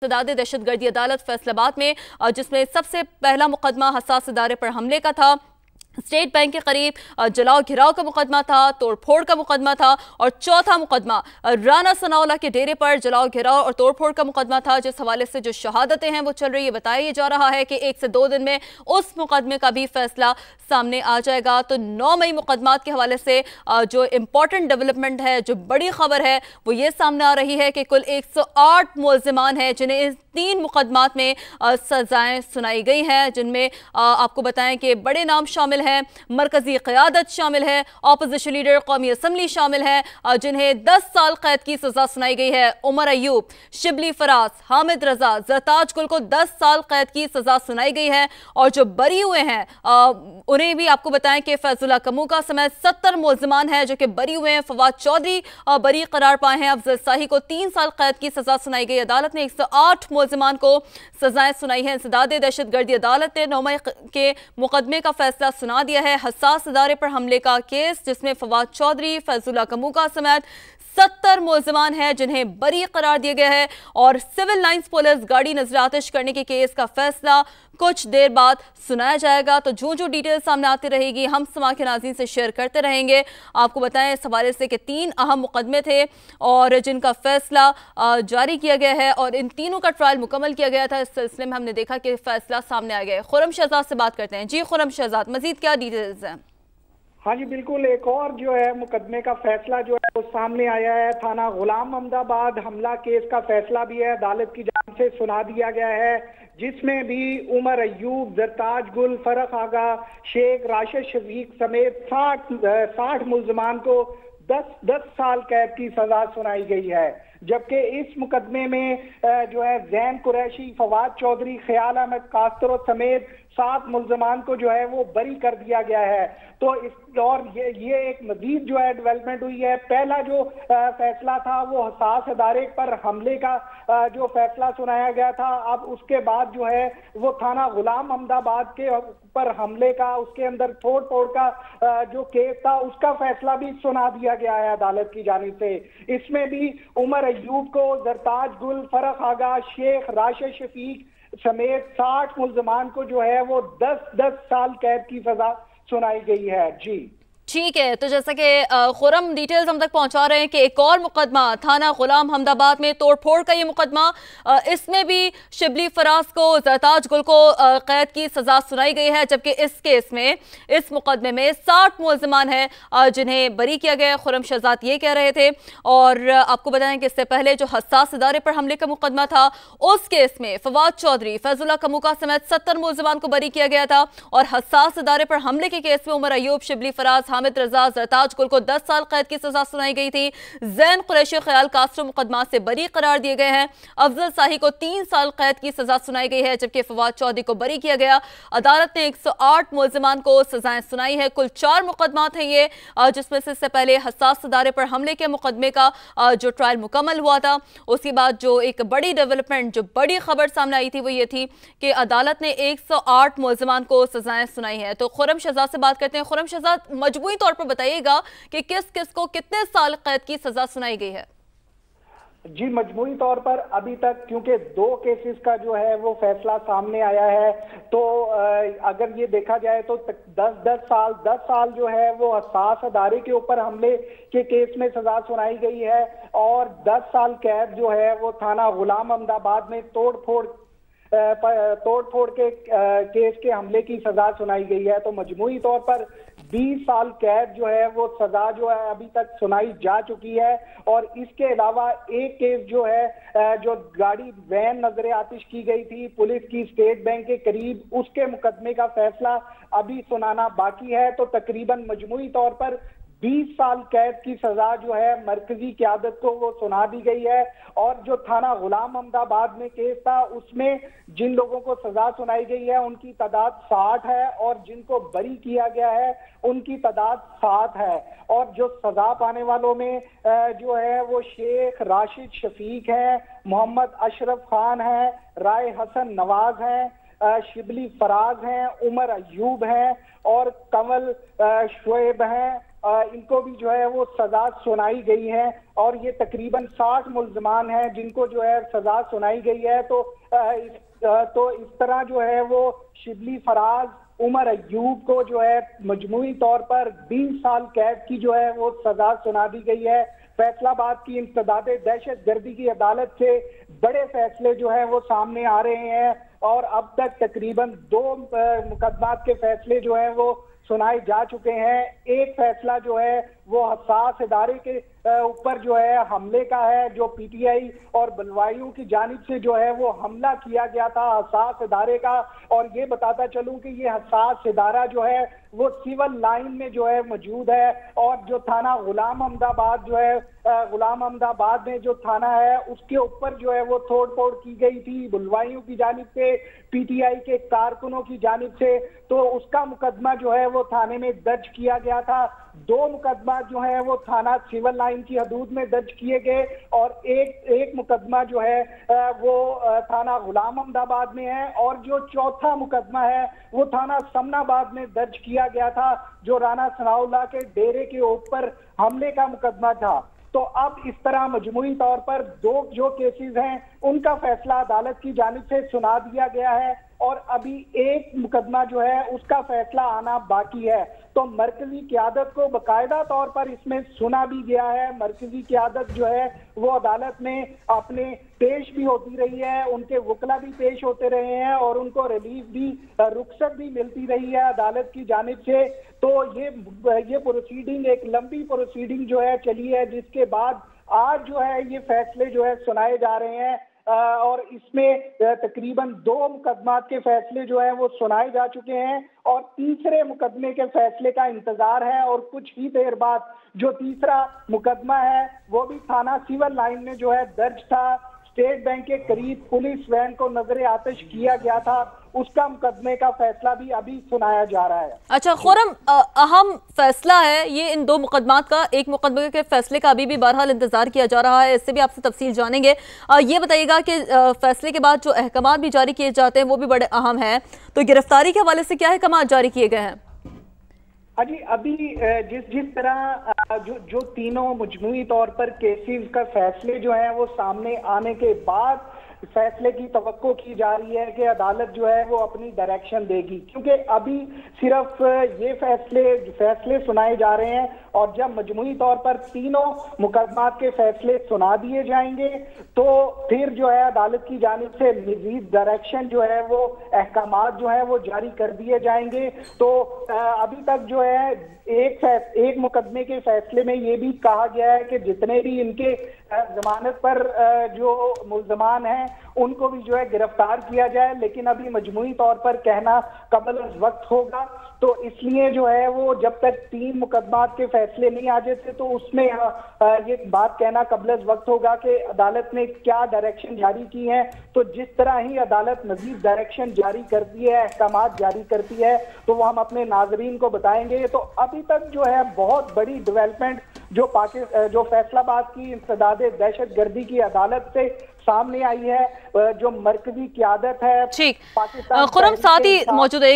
SADAD दहशतगर्दी अदालत फैसलाबाद में, जिसमें सबसे पहला मुकदमा हसास इदारे पर हमले का था। स्टेट बैंक के करीब जलाओ घिराव का मुकदमा था, तोड़फोड़ का मुकदमा था, और चौथा मुकदमा राना सनाउल्लाह के डेरे पर जलाओ घिराव और तोड़फोड़ का मुकदमा था। जिस हवाले से जो शहादतें हैं वो चल रही है, बताया जा रहा है कि 1 से 2 दिन में उस मुकदमे का भी फैसला सामने आ जाएगा। तो 9 मई मुकदमात के हवाले से जो इंपॉर्टेंट डेवलपमेंट है, जो बड़ी खबर है, वो ये सामने आ रही है कि कुल 108 मुलजिमान हैं जिन्हें 3 मुकदमात में सजाएं सुनाई गई हैं, जिनमें आपको बताएं कि बड़े नाम शामिल हैं, मरकजी क़यादत शामिल है, ऑपोजिशन लीडर, कौमी असम्बली शामिल है, जिन्हें 10 साल कैद की सजा सुनाई गई है। उमर अयूब, शिबली फराज, हामिद रजा, जरताज गुल को 10 साल कैद की सजा सुनाई गई है। और जो बरी हुए हैं उन्हें भी आपको बताएं कि फैजुल्लाह कमूका समेत 70 मुलजिमान हैं जो कि बरी हुए हैं। फवाद चौधरी बरी करार पाए हैं। अफजल शाही को 3 साल कैद की सजा सुनाई गई। अदालत ने 108 मुलजिमान को सजाएं सुनाई है। इंसदाद दहशतगर्दी अदालत ने 9 मई के मुकदमे का फैसला सुना दिया है। हसास इदारे पर हमले का केस, जिसमें फवाद चौधरी, फैजुल्लाह कमूका समेत 70 मुलजिमान हैं जिन्हें बरी करार दिया गया है। और सिविल लाइंस पुलिस गाड़ी नजर आतिश करने के केस का फैसला कुछ देर बाद सुनाया जाएगा। तो जो डिटेल सामने आती रहेगी हम समा के नाज़रीन से शेयर करते रहेंगे। आपको बताएं इस हवाले से कि 3 अहम मुकदमे थे और जिनका फैसला जारी किया गया है, और इन तीनों का ट्रायल मुकम्मल किया गया था। इस सिलसिले में हमने देखा कि फैसला सामने आ गया है। खुरम शहजाद से बात करते हैं। जी खुरम शहजाद, मजीद क्या डिटेल्स हैं? हाँ जी बिल्कुल, एक और जो है मुकदमे का फैसला जो है वो सामने आया है। थाना गुलाम अहमदाबाद हमला केस का फैसला भी है, अदालत की जानिब से सुना दिया गया है, जिसमें भी उमर अयूब, जरताज गुल, फरख आगा, शेख राशिद शफीक समेत 60 मुलजमान को 10 साल कैद की सजा सुनाई गई है। जबकि इस मुकदमे में जो है जैन कुरैशी, फवाद चौधरी, ख्याल अहमद कास्तरो समेत 7 मुलजमान को जो है वो बरी कर दिया गया है। तो इस और ये एक मजीद जो है डेवलपमेंट हुई है। पहला जो फैसला था वो हसास इदारे पर हमले का जो फैसला सुनाया गया था। अब उसके बाद जो है वो थाना गुलाम अहमदाबाद के पर हमले का, उसके अंदर तोड़ फोड़ का जो केस था उसका फैसला भी सुना दिया गया है अदालत की जानिब से। इसमें भी उमर अयूब को, जरताज गुल, फरख आगा, शेख राशिद शफीक समेत 60 मुलजमान को जो है वो 10 साल कैद की सजा सुनाई गई है। जी ठीक है, तो जैसा कि खुरम डिटेल्स हम तक पहुंचा रहे हैं कि एक और मुकदमा थाना गुलाम अहमदाबाद में तोड़फोड़ का ये मुकदमा, इसमें भी शिबली फराज को, जरताज गुल को कैद की सजा सुनाई गई है। जबकि इस केस में, इस मुकदमे में 60 मुलजमान हैं जिन्हें बरी किया गया है। खुरम शहजाद ये कह रहे थे। और आपको बताएं कि इससे पहले जो हसास इदारे पर हमले का मुकदमा था, उस केस में फवाद चौधरी, फैजुल्लाह कमूका समेत 70 मुलजमान को बरी किया गया था। और हसास इदारे पर हमले के केस में उमर अयूब, शिबली फराज, हामिद रजा, जरताज गुल को 10 साल कैद की सजा सुनाई गई थी। जैन कुरैशी, ख्याल कास्ट्रो मुकदमा से बरी करार दिए गए हैं। अफजल शाही को 3 साल कैद की सजा सुनाई गई है, जबकि फवाद चौधरी को बरी किया गया। अदालत ने 108 मुलजिमान को सजाएं सुनाई है। कुल 4 मुकदमात हैं ये, जिसमें से इससे पहले हसास इदारे पर हमले के मुकदमे का जो ट्रायल मुकम्मल हुआ था। उसके बाद जो एक बड़ी डेवलपमेंट, जो बड़ी खबर सामने आई थी, वो ये थी कि अदालत ने 108 मुलजिमान को सजाएं सुनाई है। तो खुरम शहजाद से बात करते हैं। खुरम शहजाद, मजमूई तौर पर बताइएगा कि किस किस को कितने साल कैद की सजा सुनाई गई है? जी साल तौर पर अभी तक, क्योंकि 2 केसेस का जो है वो फैसला सामने आया है, तो अगर ये देखा जाए तो 10 साल जो है वो हसास अदारे के ऊपर हमले के केस में सजा सुनाई गई है, और 10 साल कैद जो है वो थाना गुलाम अहमदाबाद में तोड़ फोड़ के केस के हमले की सजा सुनाई गई है। तो मजमूई तौर पर 20 साल कैद जो है वो सजा जो है अभी तक सुनाई जा चुकी है। और इसके अलावा एक केस जो है, जो गाड़ी वैन नजर आतिश की गई थी पुलिस की स्टेट बैंक के करीब, उसके मुकदमे का फैसला अभी सुनाना बाकी है। तो तकरीबन मजमूई तौर पर 20 साल कैद की सजा जो है मरकजी क़यादत को वो सुना दी गई है। और जो थाना गुलाम अहमदाबाद में केस था, उसमें जिन लोगों को सजा सुनाई गई है उनकी तादाद 60 है, और जिनको बरी किया गया है उनकी तादाद 7 है। और जो सजा पाने वालों में जो है वो शेख राशिद शफीक है, मोहम्मद अशरफ खान है, राय हसन नवाज है, शिबली फराज हैं, उमर अयूब हैं, और कमल शोएब हैं, इनको भी जो है वो सजा सुनाई गई है और ये तकरीबन 60 मुल्जमान हैं जिनको जो है सजा सुनाई गई है। तो इस तरह जो है वो शिबली फराज, उमर अयूब को जो है मजमूई तौर पर 20 साल कैद की जो है वो सजा सुना दी गई है। फैसलाबाद की इंसदाद दहशतगर्दी की अदालत से बड़े फैसले जो है वो सामने आ रहे हैं और अब तक तकरीबन 2 मुकदमात के फैसले जो है वो सुनाए जा चुके हैं। एक फैसला जो है वो हसास इदारे के ऊपर जो है हमले का है, जो पीटीआई और बलवाइयों की जानिब से जो है वो हमला किया गया था हसास इदारे का। और ये बताता चलूं कि ये हसास इदारा जो है वो सिविल लाइन में जो है मौजूद है और जो थाना गुलाम अहमदाबाद जो है गुलाम अहमदाबाद में जो थाना है उसके ऊपर जो है वो तोड़ फोड़ की गई थी बलवाइयों की जानिब से, पीटीआई के कारकुनों की जानिब से। तो उसका मुकदमा जो है वो थाने में दर्ज किया गया था। 2 मुकदमा जो है वो थाना सिविल लाइन की हदूद में दर्ज किए गए और एक मुकदमा जो है वो थाना गुलाम अहमदाबाद में है और जो चौथा मुकदमा है वो थाना समनाबाद में दर्ज किया गया था, जो राणा सनाउल्लाह के डेरे के ऊपर हमले का मुकदमा था। तो अब इस तरह मजमूई तौर पर 2 जो केसेस हैं उनका फैसला अदालत की जानिब से सुना दिया गया है और अभी एक मुकदमा जो है उसका फैसला आना बाकी है। तो मरकजी क़यादत को बाकायदा तौर पर इसमें सुना भी गया है। मरकजी क़यादत जो है वो अदालत में अपने पेश भी होती रही है, उनके वकला भी पेश होते रहे हैं और उनको रिलीफ भी, रुखसत भी मिलती रही है अदालत की जानिब से। तो ये प्रोसीडिंग एक लंबी प्रोसीडिंग जो है चली है, जिसके बाद आज जो है ये फैसले जो है सुनाए जा रहे हैं और इसमें तकरीबन 2 मुकदमात के फैसले जो है वो सुनाए जा चुके हैं और तीसरे मुकदमे के फैसले का इंतजार है। और कुछ ही देर बाद जो तीसरा मुकदमा है वो भी थाना सिविल लाइन में जो है दर्ज था। स्टेट बैंक के करीब पुलिस वैन को नजरे आतिश किया गया था, उसका मुकदमे का फैसला भी अभी सुनाया जा रहा है। अच्छा खुर्रम, अहम फैसला है ये इन 2 मुकदमात का। एक मुकदमे के फैसले का अभी भी बहरहाल इंतजार किया जा रहा है, इससे भी आपसे तफसील जानेंगे। ये बताइएगा कि फैसले के बाद जो अहकामात भी जारी किए जाते हैं वो भी बड़े अहम हैं, तो गिरफ्तारी के हवाले से क्या अहकामात जारी किए गए हैं? अजी अभी जिस तरह जो तीनों मजमूई तौर पर केसेस का फैसले जो है वो सामने आने के बाद फैसले की तवक्को की जा रही है कि अदालत जो है वो अपनी डायरेक्शन देगी, क्योंकि अभी सिर्फ ये फैसले सुनाए जा रहे हैं और जब मजमूई तौर पर तीनों मुकदमात के फैसले सुना दिए जाएंगे तो फिर जो है अदालत की जानिब से मजीद डायरेक्शन जो है वो अहकामात जो है वो जारी कर दिए जाएंगे। तो अभी तक जो है एक मुकदमे के फैसले में ये भी कहा गया है कि जितने भी इनके जमानत पर जो मुल्जमान हैं उनको भी जो है गिरफ्तार किया जाए, लेकिन अभी मजमूई तौर पर कहना कबल वक्त होगा। तो इसलिए जो है वो जब तक 3 मुकदमात के फैसले नहीं आ जाते तो उसमें ये बात कहना कबल वक्त होगा कि अदालत ने क्या डायरेक्शन जारी की है। तो जिस तरह ही अदालत मजीद डायरेक्शन जारी करती है, अहकामात जारी करती है, तो वो हम अपने नाजरीन को बताएंगे। तो अभी तक जो है बहुत बड़ी डेवलपमेंट जो फैसलाबाद की इंसदाद दहशतगर्दी की अदालत से सामने आई है, जो मरकजी क़यादत है ठीक। खुर्रम साथ ही मौजूद है।